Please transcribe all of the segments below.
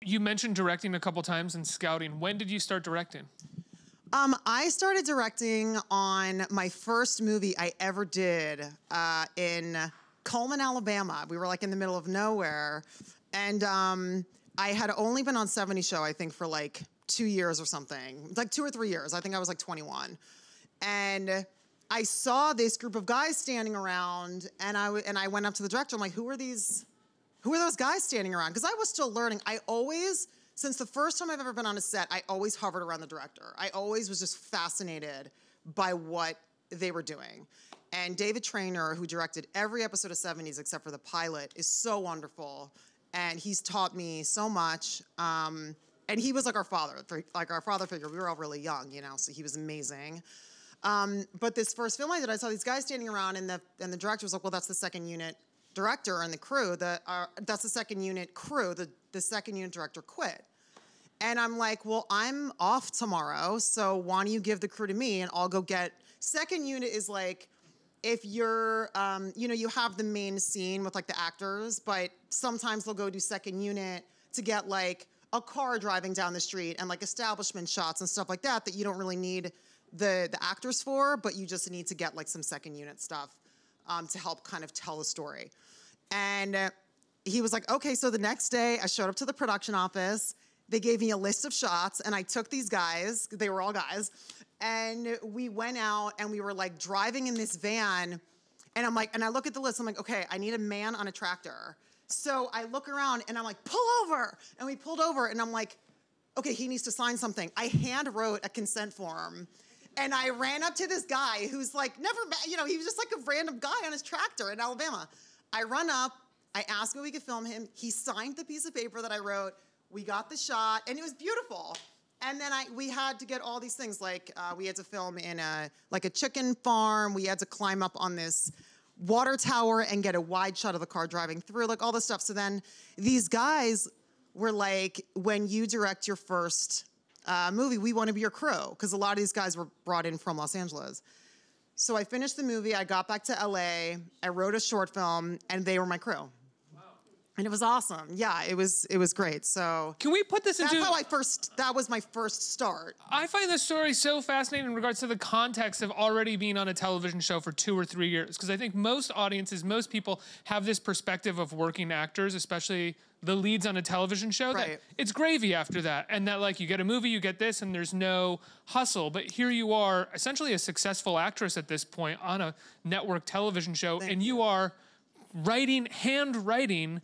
you mentioned directing a couple times and scouting. When did you start directing? I started directing on my first movie I ever did in Coleman, Alabama. We were like in the middle of nowhere. And I had only been on 70 Show, I think, for like 2 years or something. Like 2 or 3 years. I think I was like 21. And I saw this group of guys standing around, and I went up to the director. I'm like, who are those guys standing around? Because I was still learning. Since the first time I've ever been on a set, I always hovered around the director. I always was just fascinated by what they were doing. And David Traynor, who directed every episode of 70s except for the pilot, is so wonderful. And he's taught me so much. And he was like our father figure. We were all really young, so he was amazing. But this first film I did, I saw these guys standing around, and the director was like, well, that's the second unit director and the crew. That's the second unit crew. The second unit director quit. And I'm like, well, I'm off tomorrow, so why don't you give the crew to me, and I'll go get... Second unit is like, if you're, you have the main scene with like the actors, but sometimes they'll go do second unit to get like a car driving down the street and like establishment shots and stuff like that you don't really need the actors for, but you just need to get like some second unit stuff to help kind of tell the story. And he was like, okay, so the next day I showed up to the production office. They gave me a list of shots, and I took these guys, they were all guys, and we went out and we were like driving in this van, and I look at the list, I'm like, okay, I need a man on a tractor. So I look around and I'm like, pull over. And we pulled over, and I'm like, okay, he needs to sign something. I hand wrote a consent form, and I ran up to this guy who's like, he was just like a random guy on his tractor in Alabama. I run up, I asked him if we could film him. He signed the piece of paper that I wrote. We got the shot, and it was beautiful. And then we had to get all these things, like we had to film in a chicken farm. We had to climb up on this water tower and get a wide shot of the car driving through, like all this stuff. So then these guys were like, when you direct your first movie, we want to be your crew, because a lot of these guys were brought in from Los Angeles. So I finished the movie. I got back to LA. I wrote a short film, and they were my crew. And it was awesome. Yeah, it was great. So can we put this into... that was my first start. I find this story so fascinating in regards to the context of already being on a television show for 2 or 3 years. Because I think most audiences, most people have this perspective of working actors, especially the leads on a television show, right, that it's gravy after that. And that like you get a movie, you get this, and there's no hustle. But here you are, essentially a successful actress at this point on a network television show. Thank you. You are handwriting,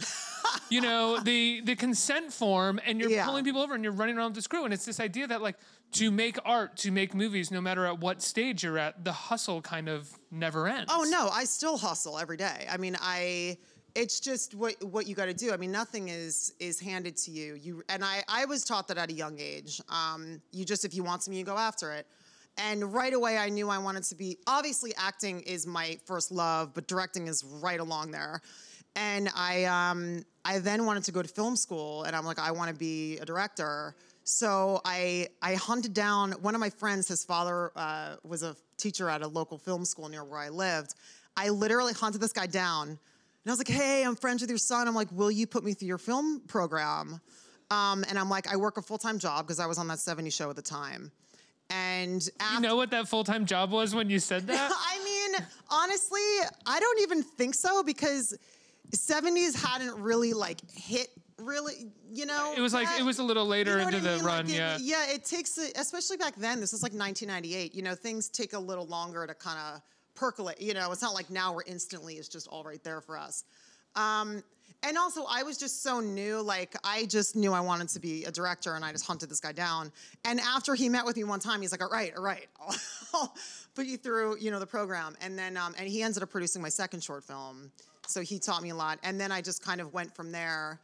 the consent form, and you're pulling people over and you're running around with this crew. And it's this idea that like to make art, to make movies, no matter at what stage you're at, the hustle kind of never ends. Oh no, I still hustle every day. I mean, it's just what you got to do. I mean, nothing is handed to you. And I was taught that at a young age. If you want something, you go after it. And right away, I knew I wanted to be, obviously acting is my first love, but directing is right along there. And I then wanted to go to film school, and I'm like, I want to be a director. So I hunted down one of my friends. His father was a teacher at a local film school near where I lived. I literally hunted this guy down, and I was like, hey, I'm friends with your son. I'm like, will you put me through your film program? And I'm like, I work a full-time job, because I was on that 70 show at the time. And you know what that full-time job was when you said that? I mean, honestly, I don't even think so, because 70s hadn't really like hit really, It was like, it was a little later into the run, yeah. Yeah, it takes, especially back then, this was like 1998, things take a little longer to kind of percolate, it's not like now we're instantly, it's just all right there for us. And also, I was just so new, like, I just knew I wanted to be a director, and I just hunted this guy down. And after he met with me one time, he's like, all right, I'll put you through, the program. And then, and he ended up producing my second short film. So he taught me a lot. And then I just kind of went from there.